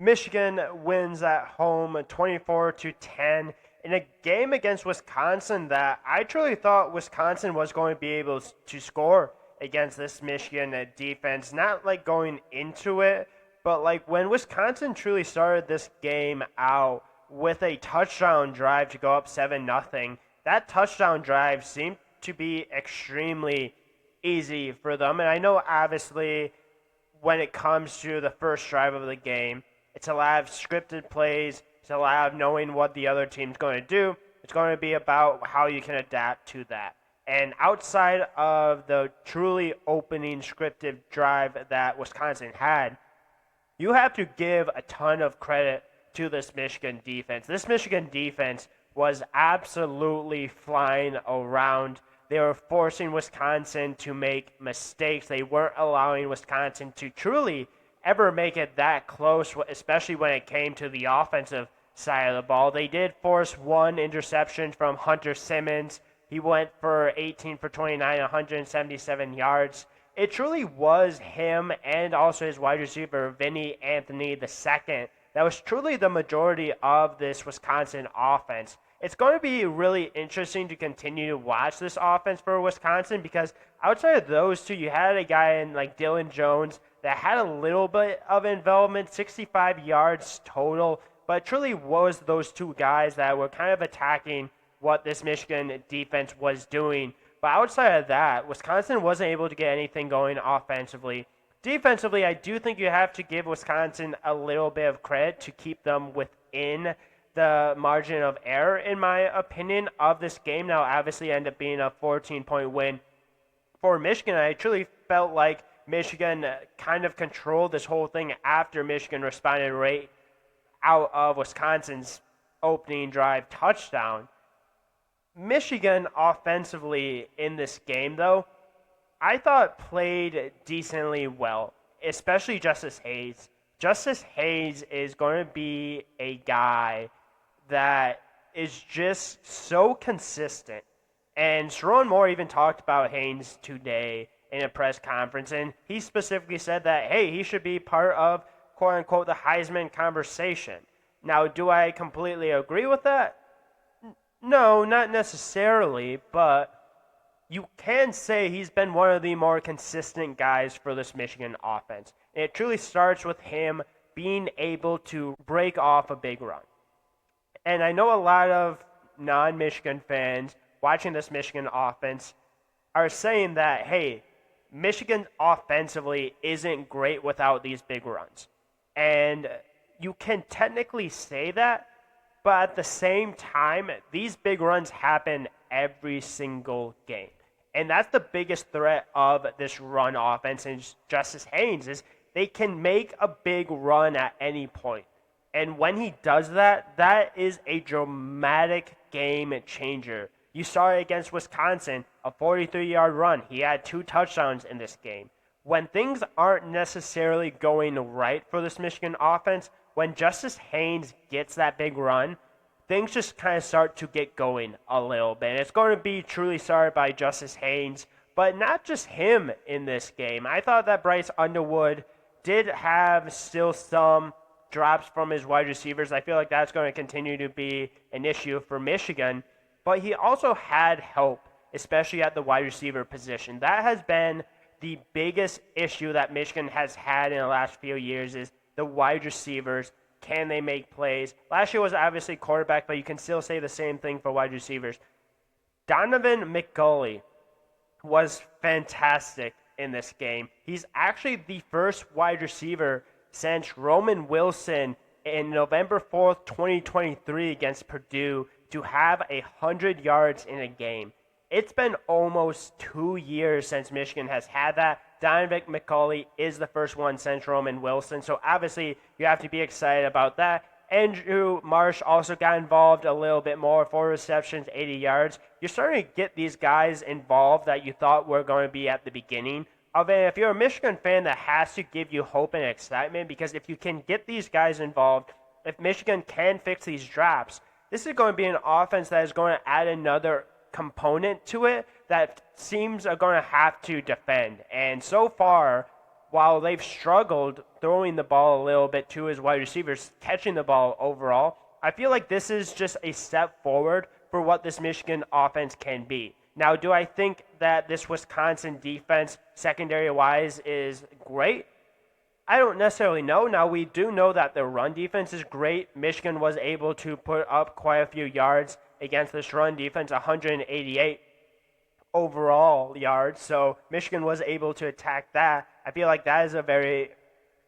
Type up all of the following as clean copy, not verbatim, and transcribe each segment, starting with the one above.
Michigan wins at home 24-10 in a game against Wisconsin that I truly thought Wisconsin was going to be able to score against this Michigan defense. Not like going into it, but like when Wisconsin truly started this game out with a touchdown drive to go up 7-0, that touchdown drive seemed to be extremely easy for them. And I know obviously when it comes to the first drive of the game, it's a lot of scripted plays. It's a lot of knowing what the other team's going to do. It's going to be about how you can adapt to that. And outside of the truly opening scripted drive that Wisconsin had, you have to give a ton of credit to this Michigan defense. This Michigan defense was absolutely flying around. They were forcing Wisconsin to make mistakes. They weren't allowing Wisconsin to truly ever make it that close, especially when it came to the offensive side of the ball. They did force one interception from Hunter Simmons. He went for 18 for 29, 177 yards. It truly was him and also his wide receiver, Vinny Anthony II, that was truly the majority of this Wisconsin offense. It's going to be really interesting to continue to watch this offense for Wisconsin because outside of those two, you had a guy in like Dylan Jones that had a little bit of involvement, 65 yards total, but it truly was those two guys that were kind of attacking what this Michigan defense was doing. But outside of that, Wisconsin wasn't able to get anything going offensively. Defensively, I do think you have to give Wisconsin a little bit of credit to keep them within the margin of error, in my opinion, of this game. Now, obviously, ended up being a 14-point win for Michigan. I truly felt like Michigan kind of controlled this whole thing after Michigan responded right out of Wisconsin's opening drive touchdown. Michigan offensively in this game, though, I thought played decently well, especially Justice Hayes. Justice Hayes is going to be a guy that is just so consistent. And Sharon Moore even talked about Hayes today in a press conference, and he specifically said that, hey, he should be part of, quote-unquote, the Heisman conversation. Now, do I completely agree with that? No, not necessarily, but you can say he's been one of the more consistent guys for this Michigan offense. And it truly starts with him being able to break off a big run. And I know a lot of non-Michigan fans watching this Michigan offense are saying that, hey, Michigan offensively isn't great without these big runs. And you can technically say that, but at the same time, these big runs happen every single game. And that's the biggest threat of this run offense and Justice Hayes is they can make a big run at any point. And when he does that, that is a dramatic game changer. You saw it against Wisconsin, a 43-yard run. He had 2 touchdowns in this game. When things aren't necessarily going right for this Michigan offense, when Justice Hayes gets that big run, things just kind of start to get going a little bit. And it's going to be truly started by Justice Hayes, but not just him in this game. I thought that Bryce Underwood did have still some drops from his wide receivers. I feel like that's going to continue to be an issue for Michigan. But he also had help, especially at the wide receiver position. That has been the biggest issue that Michigan has had in the last few years is the wide receivers. Can they make plays? Last year was obviously quarterback, but you can still say the same thing for wide receivers. Donaven McCulley was fantastic in this game. He's actually the first wide receiver since Roman Wilson in November 4th, 2023 against Purdue to have 100 yards in a game. It's been almost 2 years since Michigan has had that. Donaven McCulley is the first one since Roman Wilson, so obviously you have to be excited about that. Andrew Marsh also got involved a little bit more, 4 receptions, 80 yards. You're starting to get these guys involved that you thought were going to be at the beginning of it. If you're a Michigan fan, that has to give you hope and excitement because if you can get these guys involved, if Michigan can fix these drops, this is going to be an offense that is going to add another component to it that seems are going to have to defend. And so far, while they've struggled throwing the ball a little bit to his wide receivers, catching the ball overall, I feel like this is just a step forward for what this Michigan offense can be. Now, do I think that this Wisconsin defense, secondary-wise, is great? I don't necessarily know. Now, we do know that the run defense is great. Michigan was able to put up quite a few yards against this run defense, 188 overall yards. So Michigan was able to attack that. I feel like that is a very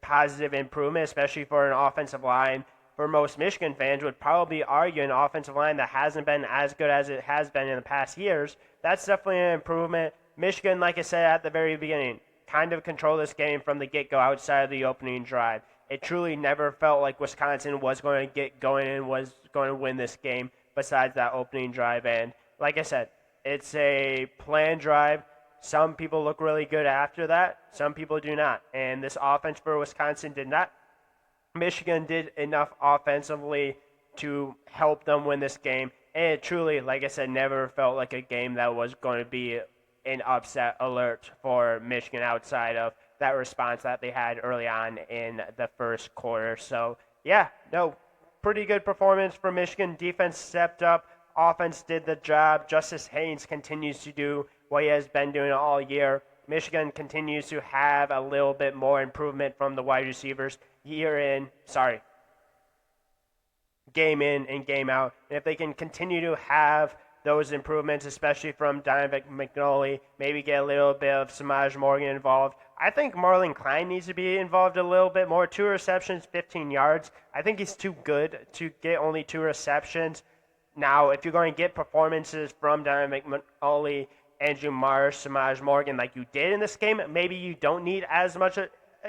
positive improvement, especially for an offensive line. For most Michigan fans, would probably argue an offensive line that hasn't been as good as it has been in the past years. That's definitely an improvement. Michigan, like I said at the very beginning, kind of control this game from the get-go outside of the opening drive. It truly never felt like Wisconsin was going to get going and was going to win this game besides that opening drive. And like I said, it's a planned drive. Some people look really good after that. Some people do not. And this offense for Wisconsin did not. Michigan did enough offensively to help them win this game. And it truly, like I said, never felt like a game that was going to be an upset alert for Michigan outside of that response that they had early on in the first quarter. So, yeah, no, pretty good performance for Michigan. Defense stepped up. Offense did the job. Justice Haynes continues to do what he has been doing all year. Michigan continues to have a little bit more improvement from the wide receivers game in and game out. And if they can continue to have those improvements, especially from Donaven McCulley, maybe get a little bit of Samaj Morgan involved. I think Marlon Klein needs to be involved a little bit more. 2 receptions, 15 yards. I think he's too good to get only 2 receptions. Now, if you're going to get performances from Donaven McCulley, Andrew Marsh, Samaj Morgan like you did in this game, maybe you don't need as much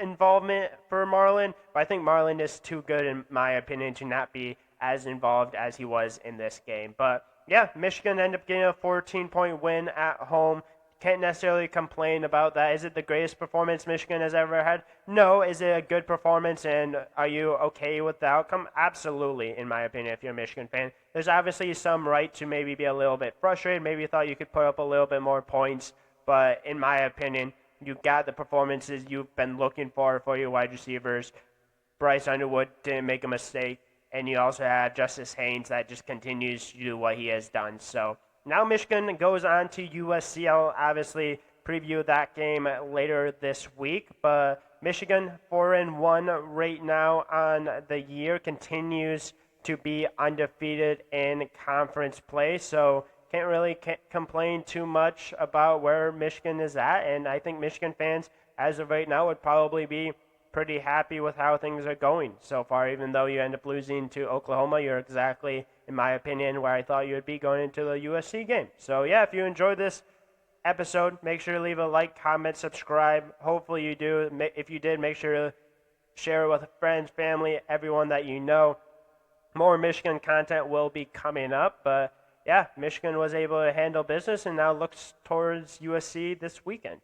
involvement for Marlon. But I think Marlon is too good, in my opinion, to not be as involved as he was in this game. But yeah, Michigan ended up getting a 14-point win at home. Can't necessarily complain about that. Is it the greatest performance Michigan has ever had? No. Is it a good performance, and are you okay with the outcome? Absolutely, in my opinion, if you're a Michigan fan. There's obviously some right to maybe be a little bit frustrated. Maybe you thought you could put up a little bit more points. But in my opinion, you got the performances you've been looking for your wide receivers. Bryce Underwood didn't make a mistake. And you also had Justice Haynes that just continues to do what he has done. So now Michigan goes on to USC. I'll obviously preview that game later this week. But Michigan 4-1 right now on the year, continues to be undefeated in conference play. So can't really complain too much about where Michigan is at. And I think Michigan fans, as of right now, would probably be pretty happy with how things are going so far. Even though you end up losing to Oklahoma, you're exactly, in my opinion, where I thought you would be going into the USC game. So yeah, if you enjoyed this episode, make sure to leave a like, comment, subscribe. Hopefully you do. If you did, make sure to share it with friends, family, everyone that you know. More Michigan content will be coming up, but yeah, Michigan was able to handle business and now looks towards USC this weekend.